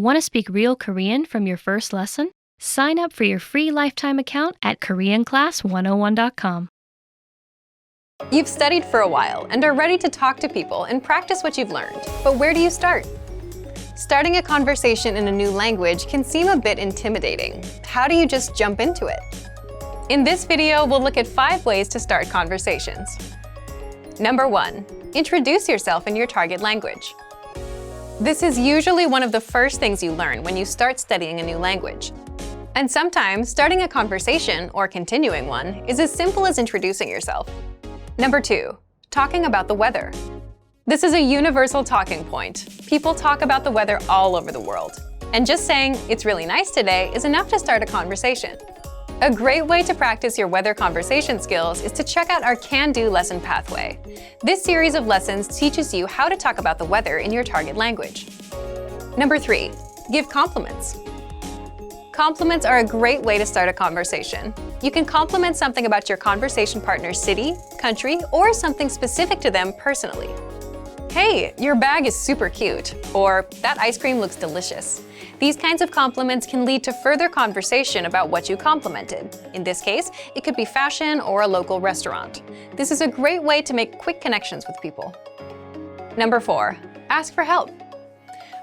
Want to speak real Korean from your first lesson? Sign up for your free lifetime account at KoreanClass101.com. You've studied for a while and are ready to talk to people and practice what you've learned. But where do you start? Starting a conversation in a new language can seem a bit intimidating. How do you just jump into it? In this video, we'll look at 5 ways to start conversations. Number 1. Introduce yourself in your target language. This is usually one of the first things you learn when you start studying a new language. And sometimes, starting a conversation, or continuing one, is as simple as introducing yourself. Number 2. Talking about the weather. This is a universal talking point. People talk about the weather all over the world. And just saying, "It's really nice today," is enough to start a conversation. A great way to practice your weather conversation skills is to check out our Can-Do lesson pathway. This series of lessons teaches you how to talk about the weather in your target language. Number 3. Give compliments. Compliments are a great way to start a conversation. You can compliment something about your conversation partner's city, country, or something specific to them personally. "Hey, your bag is super cute," or "That ice cream looks delicious." These kinds of compliments can lead to further conversation about what you complimented. In this case, it could be fashion or a local restaurant. This is a great way to make quick connections with people. Number 4. Ask for help.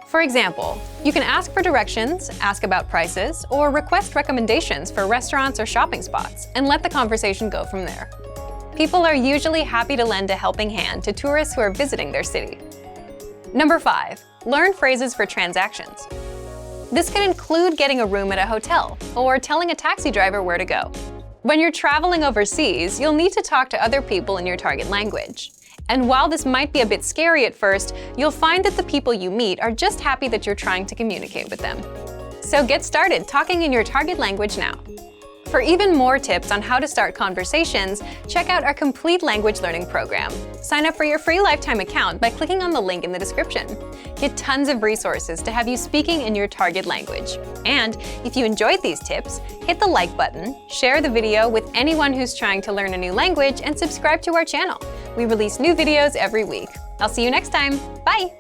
For example, you can ask for directions, ask about prices, or request recommendations for restaurants or shopping spots, and let the conversation go from there. People are usually happy to lend a helping hand to tourists who are visiting their city. Number 5. Learn phrases for transactions. This can include getting a room at a hotel or telling a taxi driver where to go. When you're traveling overseas, you'll need to talk to other people in your target language. And while this might be a bit scary at first, you'll find that the people you meet are just happy that you're trying to communicate with them. So get started talking in your target language now. For even more tips on how to start conversations, check out our complete language learning program. Sign up for your free lifetime account by clicking on the link in the description. Get tons of resources to have you speaking in your target language. And if you enjoyed these tips, hit the like button, share the video with anyone who's trying to learn a new language, and subscribe to our channel. We release new videos every week. I'll see you next time. Bye!